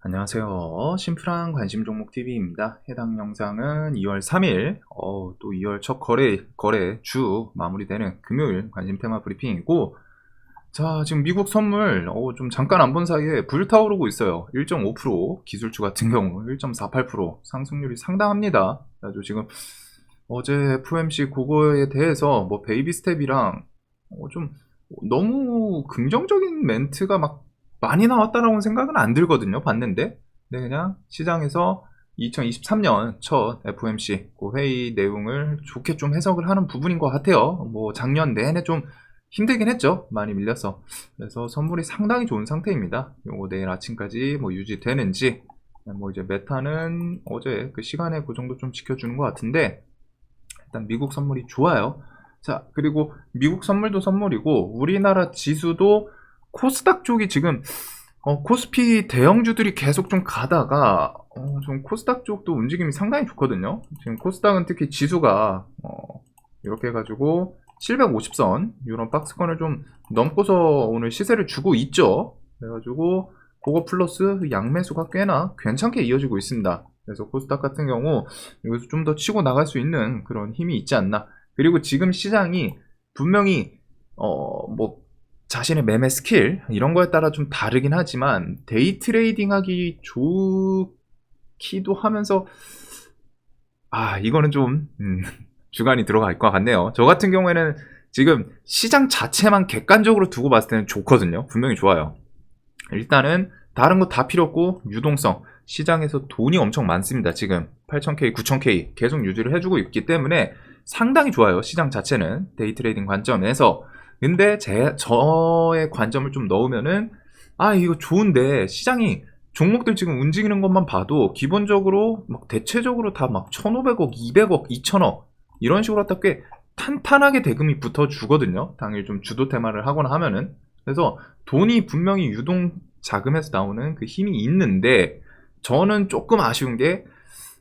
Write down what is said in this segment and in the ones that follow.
안녕하세요. 심플한 관심 종목 TV입니다. 해당 영상은 2월 3일, 또 2월 첫 거래 주 마무리되는 금요일 관심 테마 브리핑이고, 자, 지금 미국 선물, 좀 잠깐 안 본 사이에 불타오르고 있어요. 1.5%, 기술주 같은 경우 1.48%, 상승률이 상당합니다. 그래가지고 지금 어제 FOMC 그거에 대해서 뭐 베이비 스텝이랑 좀 너무 긍정적인 멘트가 막 많이 나왔다라고 생각은 안 들거든요. 봤는데. 근데 그냥 시장에서 2023년 첫 FOMC 그 회의 내용을 좋게 좀 해석을 하는 부분인 것 같아요. 뭐 작년 내내 좀 힘들긴 했죠. 많이 밀려서. 그래서 선물이 상당히 좋은 상태입니다. 요거 내일 아침까지 뭐 유지되는지, 뭐 이제 메타는 어제 그 시간에 그 정도 좀 지켜주는 것 같은데, 일단 미국 선물이 좋아요. 자, 그리고 미국 선물도 선물이고 우리나라 지수도 코스닥 쪽이 지금 코스피 대형주들이 계속 좀 가다가 좀 코스닥 쪽도 움직임이 상당히 좋거든요. 지금 코스닥은 특히 지수가 이렇게 해가지고 750선 이런 박스권을 좀 넘고서 오늘 시세를 주고 있죠. 그래가지고 그거 플러스 양매수가 꽤나 괜찮게 이어지고 있습니다. 그래서 코스닥 같은 경우 여기서 좀 더 치고 나갈 수 있는 그런 힘이 있지 않나. 그리고 지금 시장이 분명히 뭐 자신의 매매 스킬 이런 거에 따라 좀 다르긴 하지만 데이 트레이딩 하기 좋기도 하면서 이거는 좀 주관이 들어갈 것 같네요. 저 같은 경우에는 지금 시장 자체만 객관적으로 두고 봤을 때는 좋거든요. 분명히 좋아요. 일단은 다른 거 다 필요 없고 유동성, 시장에서 돈이 엄청 많습니다. 지금 8,000K, 9,000K 계속 유지를 해주고 있기 때문에 상당히 좋아요. 시장 자체는 데이 트레이딩 관점에서. 근데 저의 관점을 좀 넣으면은 이거 좋은데 시장이 종목들 지금 움직이는 것만 봐도 기본적으로 막 대체적으로 다 막 1,500억, 200억, 2,000억 이런 식으로 갖다 꽤 탄탄하게 대금이 붙어 주거든요. 당일 좀 주도 테마를 하거나 하면은. 그래서 돈이 분명히 유동 자금에서 나오는 그 힘이 있는데, 저는 조금 아쉬운 게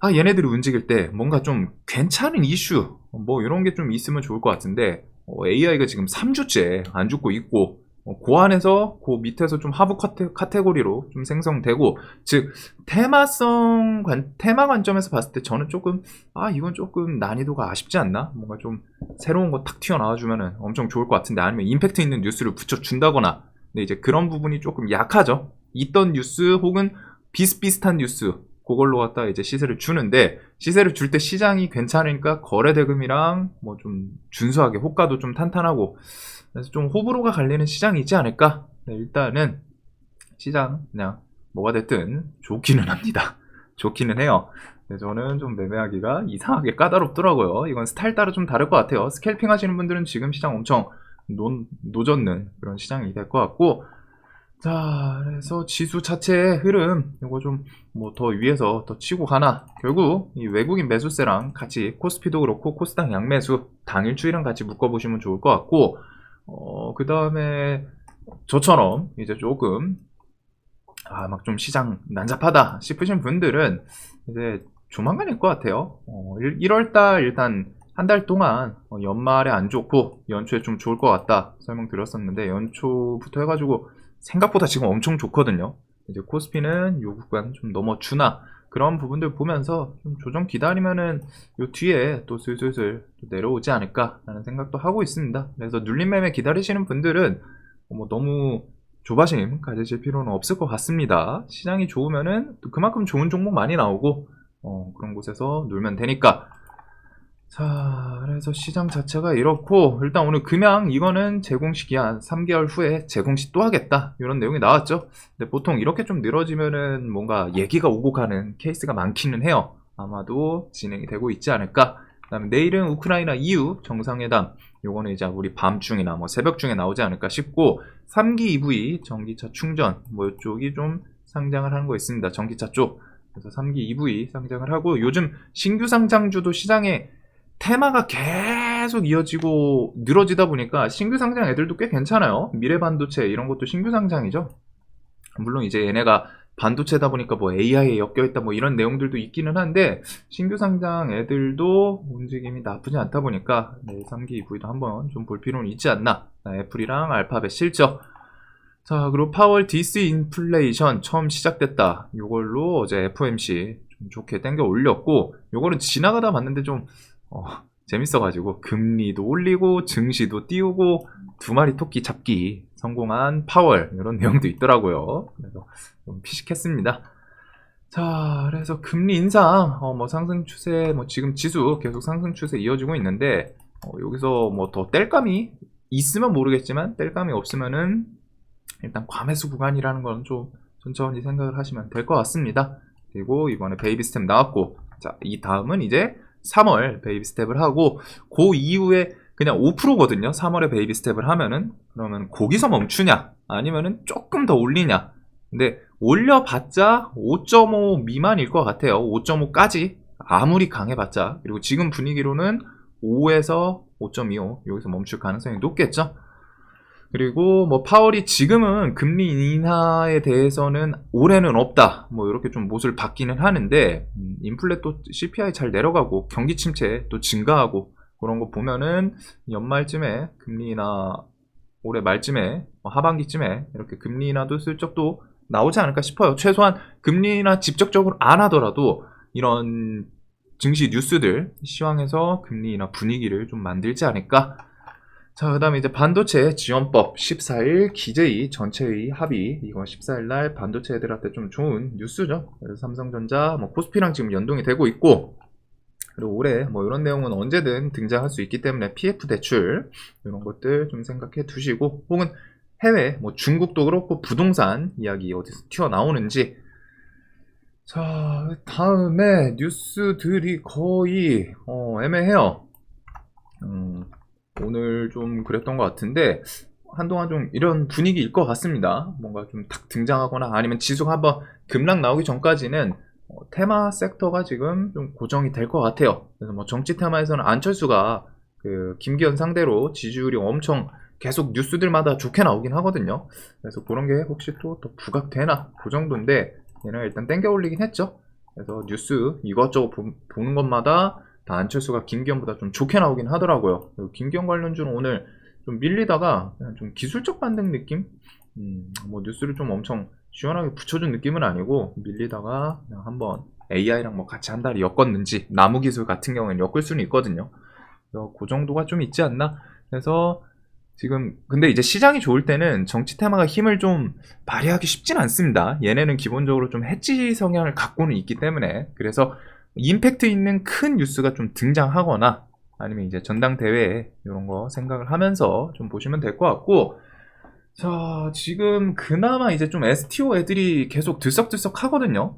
얘네들이 움직일 때 뭔가 좀 괜찮은 이슈 뭐 이런 게 좀 있으면 좋을 것 같은데, AI가 지금 3주째 안 죽고 있고, 그 안에서 그 밑에서 좀 하부 카테고리로 좀 생성되고, 즉 테마 관점에서 봤을 때 저는 조금 이건 조금 난이도가 아쉽지 않나, 뭔가 좀 새로운 거 탁 튀어나와주면은 엄청 좋을 것 같은데, 아니면 임팩트 있는 뉴스를 붙여준다거나. 근데 이제 그런 부분이 조금 약하죠. 있던 뉴스 혹은 비슷비슷한 뉴스 그걸로 갖다 이제 시세를 주는데, 시세를 줄 때 시장이 괜찮으니까 거래 대금이랑 뭐 좀 준수하게 호가도 좀 탄탄하고, 그래서 좀 호불호가 갈리는 시장이 있지 않을까. 네, 일단은 시장 그냥 뭐가 됐든 좋기는 합니다. 좋기는 해요. 근데 저는 좀 매매하기가 이상하게 까다롭더라고요. 이건 스타일 따라 좀 다를 것 같아요. 스캘핑 하시는 분들은 지금 시장 엄청 노젓는 그런 시장이 될 것 같고, 자, 그래서 지수 자체의 흐름, 이거 좀 뭐 더 위에서 더 치고 가나. 결국 이 외국인 매수세랑 같이 코스피도 그렇고 코스닥 양매수 당일추이랑 같이 묶어보시면 좋을 것 같고, 그 다음에 저처럼 이제 조금 막 좀 시장 난잡하다 싶으신 분들은 이제 조만간일 것 같아요. 1월달 일단 한 달 동안 연말에 안 좋고 연초에 좀 좋을 것 같다 설명드렸었는데, 연초부터 해가지고 생각보다 지금 엄청 좋거든요. 이제 코스피는 요 구간 좀 넘어주나 그런 부분들 보면서 좀 조정 기다리면은 요 뒤에 또 슬슬 또 내려오지 않을까 라는 생각도 하고 있습니다. 그래서 눌림 매매 기다리시는 분들은 뭐 너무 조바심 가지실 필요는 없을 것 같습니다. 시장이 좋으면은 또 그만큼 좋은 종목 많이 나오고 그런 곳에서 놀면 되니까. 자, 그래서 시장 자체가 이렇고, 일단 오늘 금양 이거는 제공식이 한 3개월 후에 제공식 또 하겠다 이런 내용이 나왔죠. 근데 보통 이렇게 좀 늘어지면은 뭔가 얘기가 오고 가는 케이스가 많기는 해요. 아마도 진행이 되고 있지 않을까. 그다음에 내일은 우크라이나 EU 정상회담, 요거는 이제 우리 밤중이나 뭐 새벽중에 나오지 않을까 싶고, 3기 EV 전기차 충전 뭐 이쪽이 좀 상장을 하는 거 있습니다. 전기차 쪽. 그래서 3기 EV 상장을 하고, 요즘 신규 상장주도 시장에 테마가 계속 이어지고 늘어지다 보니까 신규 상장 애들도 꽤 괜찮아요. 미래반도체 이런 것도 신규 상장이죠. 물론 이제 얘네가 반도체다 보니까 뭐 AI에 엮여있다 뭐 이런 내용들도 있기는 한데, 신규 상장 애들도 움직임이 나쁘지 않다 보니까 3기 EV도 한번 좀 볼 필요는 있지 않나. 애플이랑 알파벳 실적. 자, 그리고 파월 디스인플레이션 처음 시작됐다. 요걸로 어제 FOMC 좀 좋게 땡겨 올렸고, 요거는 지나가다 봤는데 좀 재밌어가지고 금리도 올리고 증시도 띄우고 두 마리 토끼 잡기 성공한 파월 이런 내용도 있더라고요. 그래서 좀 피식했습니다. 자, 그래서 금리 인상 뭐 상승 추세, 뭐 지금 지수 계속 상승 추세 이어지고 있는데 여기서 뭐 더 뗄감이 있으면 모르겠지만 뗄감이 없으면은 일단 과매수 구간이라는 건 좀 천천히 생각을 하시면 될 것 같습니다. 그리고 이번에 베이비 스텝 나왔고, 자, 이 다음은 이제 3월 베이비 스텝을 하고, 그 이후에 그냥 5%거든요. 3월에 베이비 스텝을 하면은. 그러면 거기서 멈추냐? 아니면은 조금 더 올리냐? 근데 올려봤자 5.5 미만일 것 같아요. 5.5까지 아무리 강해봤자. 그리고 지금 분위기로는 5에서 5.25 여기서 멈출 가능성이 높겠죠. 그리고 뭐 파월이 지금은 금리 인하에 대해서는 올해는 없다, 뭐 이렇게 좀 못을 받기는 하는데, 인플레 또 CPI 잘 내려가고 경기 침체 또 증가하고 그런 거 보면은 연말쯤에 금리 인하, 올해 말쯤에 하반기쯤에 이렇게 금리 인하도 슬쩍 또 나오지 않을까 싶어요. 최소한 금리 인하 직접적으로 안 하더라도 이런 증시 뉴스들 시황에서 금리 인하 분위기를 좀 만들지 않을까. 자, 그 다음에 이제 반도체 지원법 14일 기재위 전체의 합의, 이거 14일 날 반도체 애들한테 좀 좋은 뉴스죠. 그래서 삼성전자, 뭐 코스피랑 지금 연동이 되고 있고, 그리고 올해 뭐 이런 내용은 언제든 등장할 수 있기 때문에 PF 대출 이런 것들 좀 생각해 두시고, 혹은 해외 뭐 중국도 그렇고 부동산 이야기 어디서 튀어나오는지. 자, 다음에 뉴스들이 거의 애매해요. 오늘 좀 그랬던 것 같은데 한동안 좀 이런 분위기일 것 같습니다. 뭔가 좀 탁 등장하거나 아니면 지수가 한번 급락 나오기 전까지는 테마 섹터가 지금 좀 고정이 될 것 같아요. 그래서 뭐 정치 테마에서는 안철수가 그 김기현 상대로 지지율이 엄청 계속 뉴스들마다 좋게 나오긴 하거든요. 그래서 그런 게 혹시 또 부각되나 그 정도인데, 얘는 일단 땡겨 올리긴 했죠. 그래서 뉴스 이것저것 보는 것마다 다 안철수가 김기현보다 좀 좋게 나오긴 하더라고요. 김기현 관련주는 오늘 좀 밀리다가 그냥 좀 기술적 반등 느낌? 뭐 뉴스를 좀 엄청 시원하게 붙여준 느낌은 아니고 밀리다가 그냥 한번 AI랑 뭐 같이 한 달이 엮었는지, 나무 기술 같은 경우에는 엮을 수는 있거든요. 그래서 그 정도가 좀 있지 않나. 그래서 지금 근데 이제 시장이 좋을 때는 정치 테마가 힘을 좀 발휘하기 쉽진 않습니다. 얘네는 기본적으로 좀 해지 성향을 갖고는 있기 때문에. 그래서 임팩트 있는 큰 뉴스가 좀 등장하거나 아니면 이제 전당대회 이런 거 생각을 하면서 좀 보시면 될 것 같고, 자, 지금 그나마 이제 좀 STO 애들이 계속 들썩들썩 하거든요.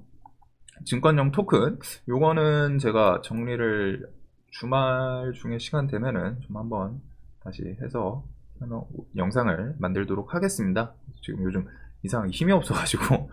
증권형 토큰 요거는 제가 정리를 주말 중에 시간 되면은 좀 한번 다시 해서 영상을 만들도록 하겠습니다. 지금 요즘 이상하게 힘이 없어가지고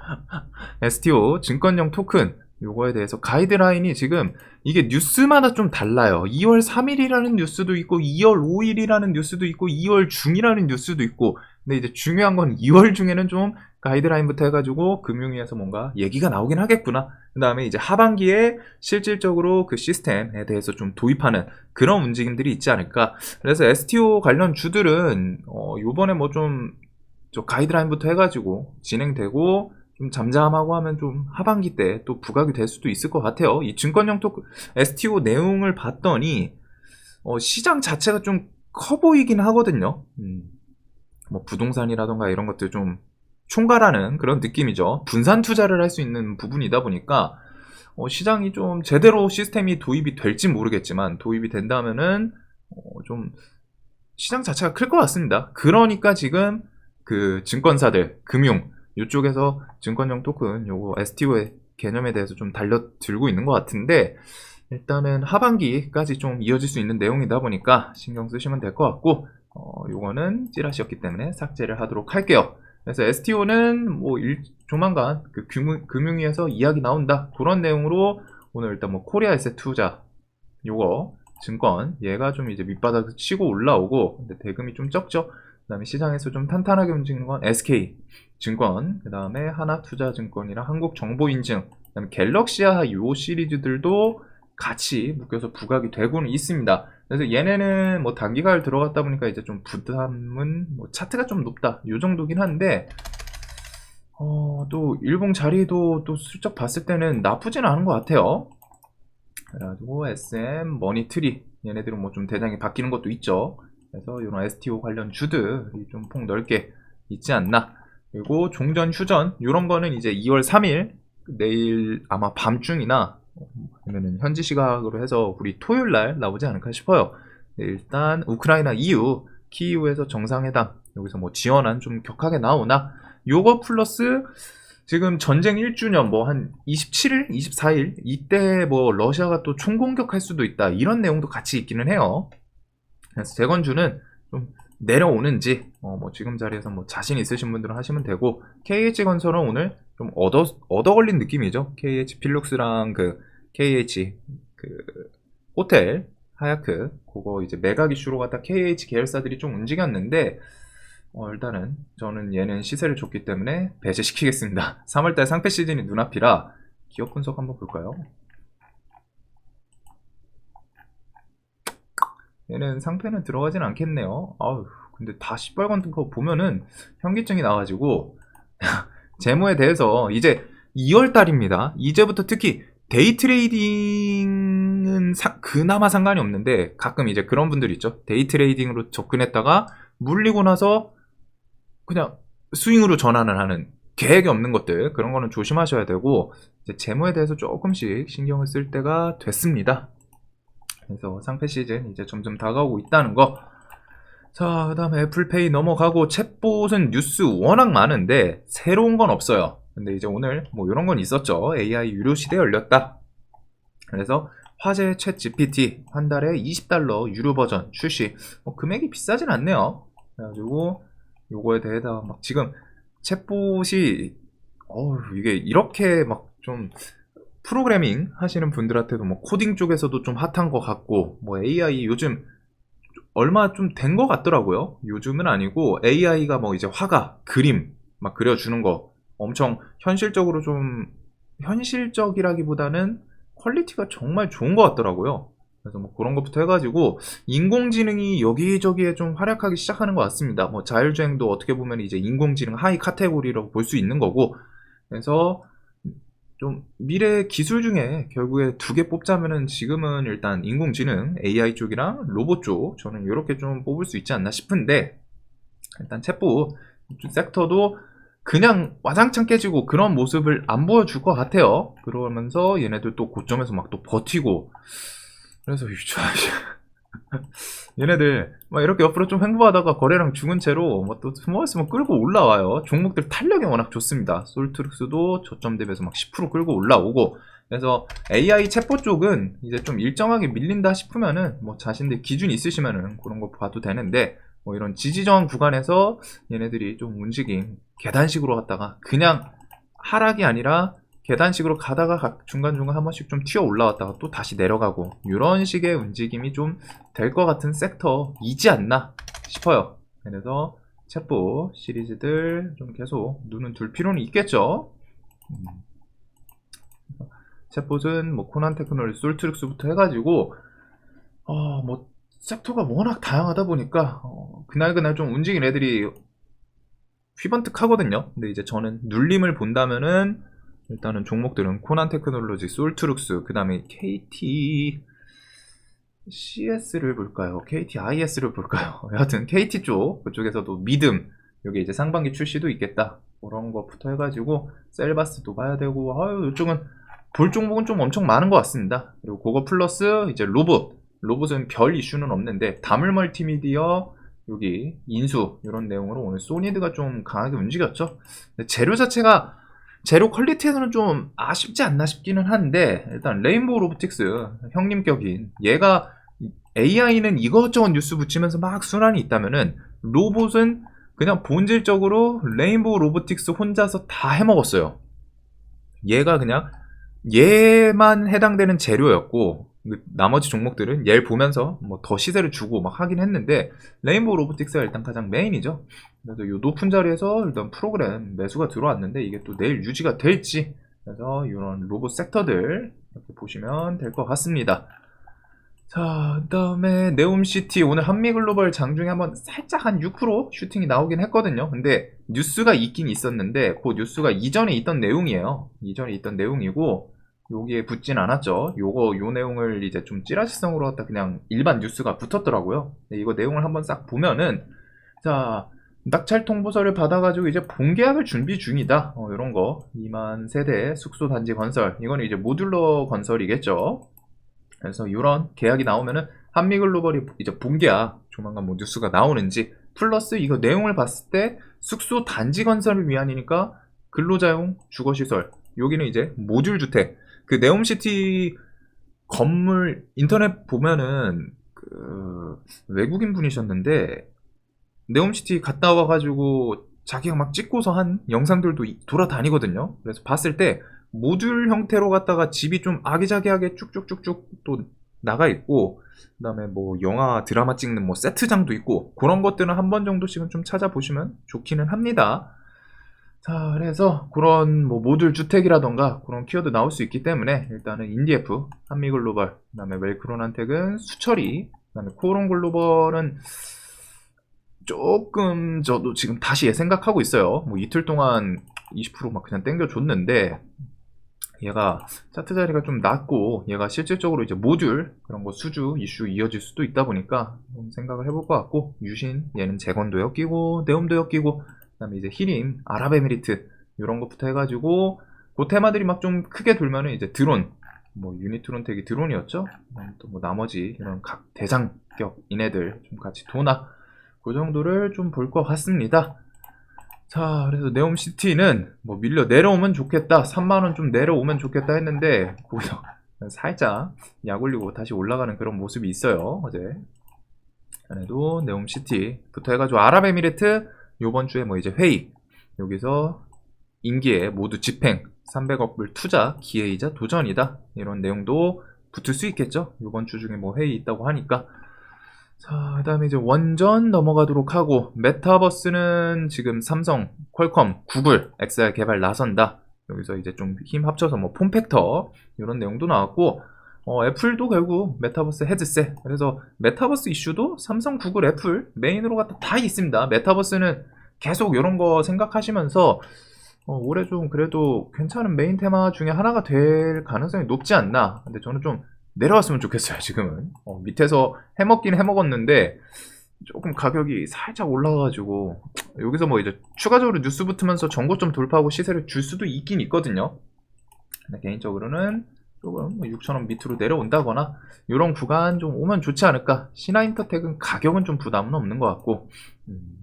STO 증권형 토큰 요거에 대해서 가이드라인이 지금 이게 뉴스마다 좀 달라요. 2월 3일이라는 뉴스도 있고 2월 5일이라는 뉴스도 있고 2월 중이라는 뉴스도 있고, 근데 이제 중요한 건 2월 중에는 좀 가이드라인부터 해가지고 금융위에서 뭔가 얘기가 나오긴 하겠구나. 그 다음에 이제 하반기에 실질적으로 그 시스템에 대해서 좀 도입하는 그런 움직임들이 있지 않을까. 그래서 STO 관련 주들은 요번에 뭐 좀 가이드라인부터 해가지고 진행되고 좀 잠잠하고 하면 좀 하반기 때 또 부각이 될 수도 있을 것 같아요. 이 증권형 토큰 STO 내용을 봤더니 시장 자체가 좀 커 보이긴 하거든요. 뭐 부동산이라던가 이런 것들 좀 총괄하는 그런 느낌이죠. 분산 투자를 할 수 있는 부분이다 보니까 시장이 좀 제대로 시스템이 도입이 될지 모르겠지만 도입이 된다면은 좀 시장 자체가 클 것 같습니다. 그러니까 지금 그 증권사들, 금융 이쪽에서 증권형 토큰 요거 STO의 개념에 대해서 좀 달려들고 있는 것 같은데, 일단은 하반기까지 좀 이어질 수 있는 내용이다 보니까 신경 쓰시면 될 것 같고, 요거는 찌라시였기 때문에 삭제를 하도록 할게요. 그래서 STO는 뭐 조만간 그 금융위에서 이야기 나온다 그런 내용으로 오늘 일단 뭐 코리아 에셋 투자 요거 증권 얘가 좀 이제 밑바닥에서 치고 올라오고, 근데 대금이 좀 적죠. 그 다음에 시장에서 좀 탄탄하게 움직이는 건 SK 증권, 그 다음에 하나투자증권이랑 한국정보인증, 그 다음에 갤럭시아 요 시리즈들도 같이 묶여서 부각이 되고는 있습니다. 그래서 얘네는 뭐 단기가를 들어갔다 보니까 이제 좀 부담은 뭐 차트가 좀 높다 요 정도긴 한데 또 일봉 자리도 또 슬쩍 봤을 때는 나쁘진 않은 것 같아요. 그래가지고 SM, 머니트리 얘네들은 뭐 좀 대장이 바뀌는 것도 있죠. 그래서 이런 STO 관련 주들이 좀 폭 넓게 있지 않나. 그리고 종전, 휴전 이런 거는 이제 2월 3일 내일 아마 밤중이나 아니면 현지 시각으로 해서 우리 토요일 날 나오지 않을까 싶어요. 네, 일단 우크라이나 EU 키이우에서 정상회담 여기서 뭐 지원안 좀 격하게 나오나 요거 플러스 지금 전쟁 1주년 뭐 한 27일, 24일 이때 뭐 러시아가 또 총공격할 수도 있다 이런 내용도 같이 있기는 해요. 그래서 재건주는 좀 내려오는지 뭐 지금 자리에서 뭐 자신 있으신 분들은 하시면 되고 KH건설은 오늘 좀 얻어 걸린 느낌이죠. KH 필룩스랑 그 KH 그 호텔 하야크 그거 이제 매각 이슈로 갖다 KH 계열사들이 좀 움직였는데 일단은 저는 얘는 시세를 줬기 때문에 배제시키겠습니다. 3월달 상패 시즌이 눈앞이라 기업 분석 한번 볼까요? 얘는 상패는 들어가진 않겠네요. 아유, 근데 다 시뻘건 거 보면은 현기증이 나가지고 재무에 대해서 이제 2월달입니다. 이제부터 특히 데이 트레이딩은 그나마 상관이 없는데 가끔 이제 그런 분들 있죠. 데이 트레이딩으로 접근했다가 물리고 나서 그냥 스윙으로 전환을 하는 계획이 없는 것들 그런 거는 조심하셔야 되고 이제 재무에 대해서 조금씩 신경을 쓸 때가 됐습니다. 그래서 상패 시즌 이제 점점 다가오고 있다는 거. 자, 그 다음에 애플페이 넘어가고 챗봇은 뉴스 워낙 많은데 새로운 건 없어요. 근데 이제 오늘 뭐 이런 건 있었죠. AI 유료 시대 열렸다. 그래서 화제 챗 GPT 한 달에 $20 유료 버전 출시. 금액이 비싸진 않네요. 그래가지고 요거에 대해서 막 지금 챗봇이 이게 이렇게 막 좀 프로그래밍 하시는 분들한테도 뭐 코딩 쪽에서도 좀 핫한 것 같고 뭐 AI 요즘 얼마 좀 된 것 같더라고요. 요즘은 아니고 AI가 뭐 이제 화가 그림 막 그려주는 거 엄청 현실적으로 좀 현실적이라기보다는 퀄리티가 정말 좋은 것 같더라고요. 그래서 뭐 그런 것부터 해가지고 인공지능이 여기저기에 좀 활약하기 시작하는 것 같습니다. 뭐 자율주행도 어떻게 보면 이제 인공지능 하이 카테고리라고 볼 수 있는 거고 그래서 좀 미래 기술 중에 결국에 두 개 뽑자면은 지금은 일단 인공지능 AI 쪽이랑 로봇 쪽 저는 이렇게 좀 뽑을 수 있지 않나 싶은데 일단 챗봇 섹터도 그냥 와장창 깨지고 그런 모습을 안 보여줄 것 같아요. 그러면서 얘네들 또 고점에서 막 또 버티고 그래서 얘네들 막 이렇게 옆으로 좀 횡보하다가 거래량 죽은 채로 뭐 또 스모어스면 끌고 올라와요. 종목들 탄력이 워낙 좋습니다. 솔트룩스도 저점 대비해서 막 10% 끌고 올라오고 그래서 AI 챗봇 쪽은 이제 좀 일정하게 밀린다 싶으면은 뭐 자신들 기준이 있으시면은 그런 거 봐도 되는데 뭐 이런 지지저항 구간에서 얘네들이 좀 움직임 계단식으로 갔다가 그냥 하락이 아니라 계단식으로 가다가 중간중간 한 번씩 좀 튀어 올라왔다가 또 다시 내려가고 이런 식의 움직임이 좀 될 것 같은 섹터이지 않나 싶어요. 그래서 챗봇 시리즈들 좀 계속 눈은 둘 필요는 있겠죠. 챗봇은 뭐 코난 테크놀로지, 솔트룩스부터 해가지고 뭐 섹터가 워낙 다양하다 보니까 그날그날 좀 움직이는 애들이 휘번뜩하거든요. 근데 이제 저는 눌림을 본다면은 일단은 종목들은 코난 테크놀로지, 솔트룩스, 그 다음에 KT CS를 볼까요? KT IS를 볼까요? 여하튼 KT 쪽 그쪽에서도 믿음 여기 이제 상반기 출시도 있겠다 그런 것부터 해가지고 셀바스도 봐야 되고 이쪽은 볼 종목은 좀 엄청 많은 것 같습니다. 그리고 그거 플러스 이제 로봇은 별 이슈는 없는데 다물 멀티미디어 여기 인수 이런 내용으로 오늘 소니드가 좀 강하게 움직였죠. 재료 자체가 재료 퀄리티에서는 좀 아쉽지 않나 싶기는 한데 일단 레인보우 로보틱스 형님 격인 얘가 AI는 이것저것 뉴스 붙이면서 막 순환이 있다면은 로봇은 그냥 본질적으로 레인보우 로보틱스 혼자서 다 해먹었어요. 얘가 그냥 얘만 해당되는 재료였고 나머지 종목들은 얘를 보면서 뭐 더 시세를 주고 막 하긴 했는데 레인보우 로보틱스가 일단 가장 메인이죠. 그래서 이 높은 자리에서 일단 프로그램 매수가 들어왔는데 이게 또 내일 유지가 될지 그래서 이런 로봇 섹터들 이렇게 보시면 될 것 같습니다. 자, 그다음에 네옴시티 오늘 한미글로벌 장중에 한번 살짝 한 6% 슈팅이 나오긴 했거든요. 근데 뉴스가 있긴 있었는데 그 뉴스가 이전에 있던 내용이에요. 이전에 있던 내용이고 여기에 붙진 않았죠. 요 내용을 이제 좀 찌라시성으로 갖다 그냥 일반 뉴스가 붙었더라고요. 네, 이거 내용을 한번 싹 보면은 자, 낙찰 통보서를 받아가지고 이제 본계약을 준비 중이다. 이런 거 2만 세대 숙소 단지 건설. 이거는 이제 모듈러 건설이겠죠. 그래서 이런 계약이 나오면은 한미글로벌이 이제 본계약 조만간 뭐 뉴스가 나오는지 플러스 이거 내용을 봤을 때 숙소 단지 건설을 위한이니까 근로자용 주거시설 여기는 이제 모듈 주택 그 네옴시티 건물 인터넷 보면은 그 외국인 분이셨는데 네옴시티 갔다 와가지고 자기가 막 찍고서 한 영상들도 돌아다니거든요. 그래서 봤을 때 모듈 형태로 갖다가 집이 좀 아기자기하게 쭉쭉쭉쭉 또 나가 있고 그다음에 뭐 영화 드라마 찍는 뭐 세트장도 있고 그런 것들은 한 번 정도씩은 좀 찾아보시면 좋기는 합니다. 자, 그래서 그런 뭐 모듈 주택이라던가 그런 키워드 나올 수 있기 때문에 일단은 인디에프, 한미글로벌, 그다음에 웰크론한텍은 수처리, 그다음에 코오롱글로벌은 조금 저도 지금 다시 생각하고 있어요. 뭐 이틀 동안 20%막 그냥 땡겨줬는데 얘가 차트 자리가 좀 낮고 얘가 실질적으로 이제 모듈 그런 거 수주 이슈 이어질 수도 있다 보니까 좀 생각을 해볼 것 같고 유신 얘는 재건도 엮이고 네옴도 엮이고 그다음에 이제 히림 아랍에미리트 이런 것부터 해가지고 그 테마들이 막 좀 크게 돌면은 이제 드론 뭐 유니트론텍이 드론이었죠. 또 뭐 나머지 이런 각 대장격 이네들 좀 같이 도나 그 정도를 좀 볼 것 같습니다. 자, 그래서 네옴시티는 뭐 밀려 내려오면 좋겠다. 3만원 좀 내려오면 좋겠다 했는데 거기서 살짝 약 올리고 다시 올라가는 그런 모습이 있어요. 어제. 그래도 네옴시티부터 해가지고 아랍에미리트 요번 주에 뭐 이제 회의 여기서 임기에 모두 집행 300억 불 투자 기회이자 도전이다. 이런 내용도 붙을 수 있겠죠. 요번 주 중에 뭐 회의 있다고 하니까. 자, 그 다음에 이제 원전 넘어가도록 하고, 메타버스는 지금 삼성, 퀄컴, 구글, XR 개발 나선다. 여기서 이제 좀 힘 합쳐서 뭐 폼팩터, 이런 내용도 나왔고, 애플도 결국 메타버스 헤드셋. 그래서 메타버스 이슈도 삼성, 구글, 애플 메인으로 갖다 다 있습니다. 메타버스는 계속 이런 거 생각하시면서, 올해 좀 그래도 괜찮은 메인 테마 중에 하나가 될 가능성이 높지 않나. 근데 저는 좀 내려왔으면 좋겠어요. 지금은 밑에서 해먹긴 해먹었는데 조금 가격이 살짝 올라가가지고 여기서 뭐 이제 추가적으로 뉴스 붙으면서 정고점 돌파하고 시세를 줄 수도 있긴 있거든요. 근데 개인적으로는 조금 6,000원 밑으로 내려온다거나 이런 구간 좀 오면 좋지 않을까. 신화인터텍은 가격은 좀 부담은 없는 것 같고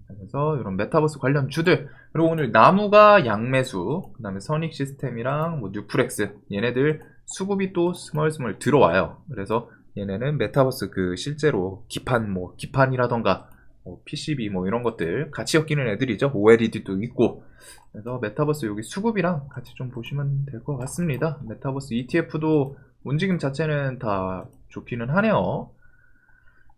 그래서 이런 메타버스 관련 주들 그리고 오늘 나무가 양매수 그 다음에 선익 시스템이랑 뭐 뉴플렉스 얘네들 수급이 또 스멀스멀 들어와요. 그래서 얘네는 메타버스 그 실제로 기판이라던가 뭐 PCB 뭐 이런 것들 같이 엮이는 애들이죠. OLED도 있고. 그래서 메타버스 여기 수급이랑 같이 좀 보시면 될 것 같습니다. 메타버스 ETF도 움직임 자체는 다 좋기는 하네요.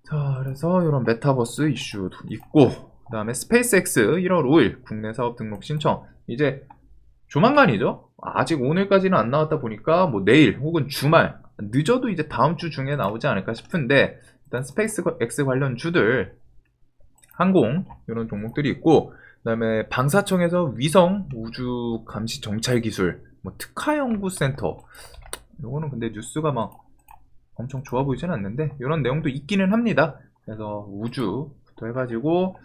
자, 그래서 이런 메타버스 이슈도 있고, 그 다음에 스페이스X 1월 5일 국내 사업 등록 신청. 이제 조만간이죠. 아직 오늘까지는 안 나왔다 보니까 뭐 내일 혹은 주말 늦어도 이제 다음 주 중에 나오지 않을까 싶은데 일단 스페이스X 관련 주들 항공 이런 종목들이 있고 그다음에 방사청에서 위성 우주 감시 정찰 기술 뭐 특화 연구센터 요거는 근데 뉴스가 막 엄청 좋아 보이진 않는데 이런 내용도 있기는 합니다. 그래서 우주부터 해가지고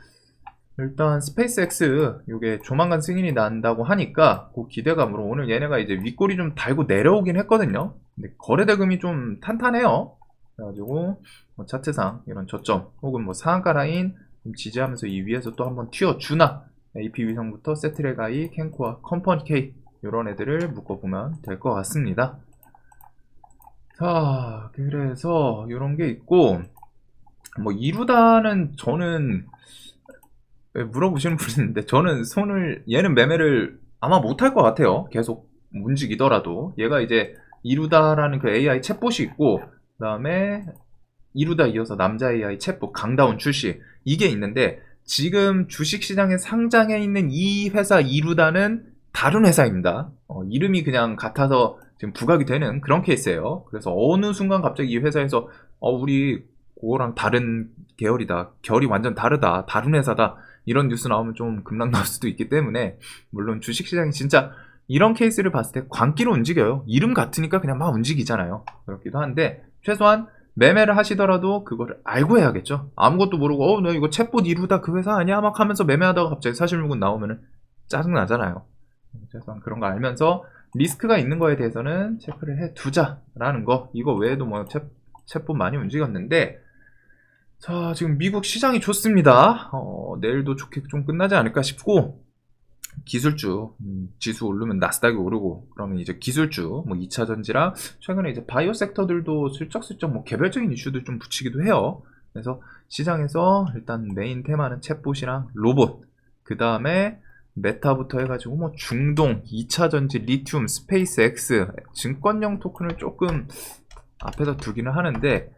일단 스페이스X 요게 조만간 승인이 난다고 하니까 그 기대감으로 오늘 얘네가 이제 윗골이 좀 달고 내려오긴 했거든요. 근데 거래대금이 좀 탄탄해요. 그래가지고 뭐 차트상 이런 저점 혹은 뭐 상한가 라인 좀 지지하면서 이 위에서 또 한번 튀어주나 AP 위성부터 세트레가이, 캔코아, 컴퍼니 K 이런 애들을 묶어보면 될 것 같습니다. 자, 그래서 이런 게 있고 뭐 이루다는 저는 물어보시는 분이 있는데 저는 얘는 매매를 아마 못할 것 같아요. 계속 움직이더라도 얘가 이제 이루다라는 그 AI 챗봇이 있고 그 다음에 이루다 이어서 남자 AI 챗봇 강다운 출시 이게 있는데 지금 주식시장에 상장해 있는 이 회사 이루다는 다른 회사입니다. 이름이 그냥 같아서 지금 부각이 되는 그런 케이스예요. 그래서 어느 순간 갑자기 이 회사에서 우리 그거랑 다른 계열이다, 결이 완전 다르다, 다른 회사다, 이런 뉴스 나오면 좀 급락 나올 수도 있기 때문에, 물론 주식시장이 진짜 이런 케이스를 봤을 때 광기로 움직여요. 이름 같으니까 그냥 막 움직이잖아요. 그렇기도 한데 최소한 매매를 하시더라도 그거를 알고 해야겠죠. 아무것도 모르고 나 이거 챗봇 이루다 그 회사 아니야? 막 하면서 매매하다가 갑자기 사실무근 나오면은 짜증나잖아요. 최소한 그런 거 알면서 리스크가 있는 거에 대해서는 체크를 해 두자라는 거. 이거 외에도 뭐 챗봇 많이 움직였는데, 자, 지금 미국 시장이 좋습니다. 내일도 좋게 좀 끝나지 않을까 싶고, 기술주, 지수 오르면 나스닥이 오르고, 그러면 이제 기술주, 뭐 2차 전지랑 최근에 이제 바이오 섹터들도 슬쩍슬쩍 뭐 개별적인 이슈들 좀 붙이기도 해요. 그래서 시장에서 일단 메인 테마는 챗봇이랑 로봇, 그 다음에 메타부터 해가지고 뭐 중동, 2차 전지, 리튬, 스페이스 X, 증권형 토큰을 조금 앞에서 두기는 하는데,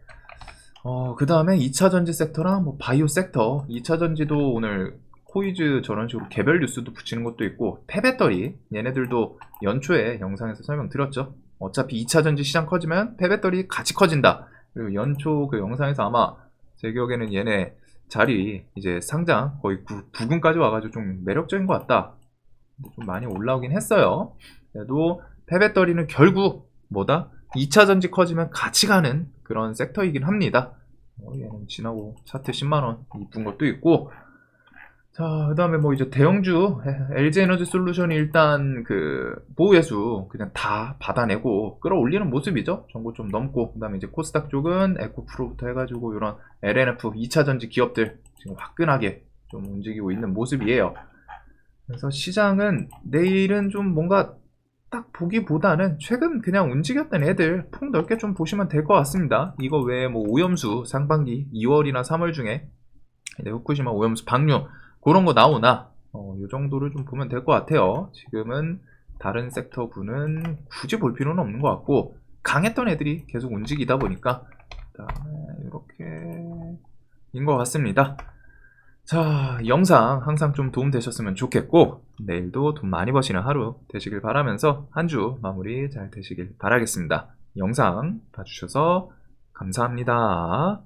그 다음에 2차 전지 섹터랑 뭐 바이오 섹터, 2차 전지도 오늘 코이즈 저런 식으로 개별 뉴스도 붙이는 것도 있고, 폐배터리, 얘네들도 연초에 영상에서 설명드렸죠. 어차피 2차 전지 시장 커지면 폐배터리 같이 커진다. 그리고 연초 그 영상에서 아마 제 기억에는 얘네 자리 이제 상장 거의 9군까지 와가지고 좀 매력적인 것 같다. 좀 많이 올라오긴 했어요. 그래도 폐배터리는 결국 뭐다? 2차 전지 커지면 같이 가는 그런 섹터이긴 합니다. 얘는 지나고 차트 10만원 이쁜 것도 있고, 자, 그 다음에 뭐 이제 대형주, LG 에너지 솔루션이 일단 그 보호예수 그냥 다 받아내고 끌어올리는 모습이죠. 정보 좀 넘고, 그 다음에 이제 코스닥 쪽은 에코프로부터 해가지고 이런 LNF 2차 전지 기업들 지금 화끈하게 좀 움직이고 있는 모습이에요. 그래서 시장은 내일은 좀 뭔가 딱 보기보다는 최근 그냥 움직였던 애들 폭 넓게 좀 보시면 될 것 같습니다. 이거 외에 뭐 오염수 상반기 2월이나 3월 중에 후쿠시마 오염수 방류 그런 거 나오나 이 정도를 좀 보면 될 것 같아요. 지금은 다른 섹터군은 굳이 볼 필요는 없는 것 같고, 강했던 애들이 계속 움직이다 보니까 이렇게인 것 같습니다. 자, 영상 항상 좀 도움 되셨으면 좋겠고, 내일도 돈 많이 버시는 하루 되시길 바라면서 한 주 마무리 잘 되시길 바라겠습니다. 영상 봐주셔서 감사합니다.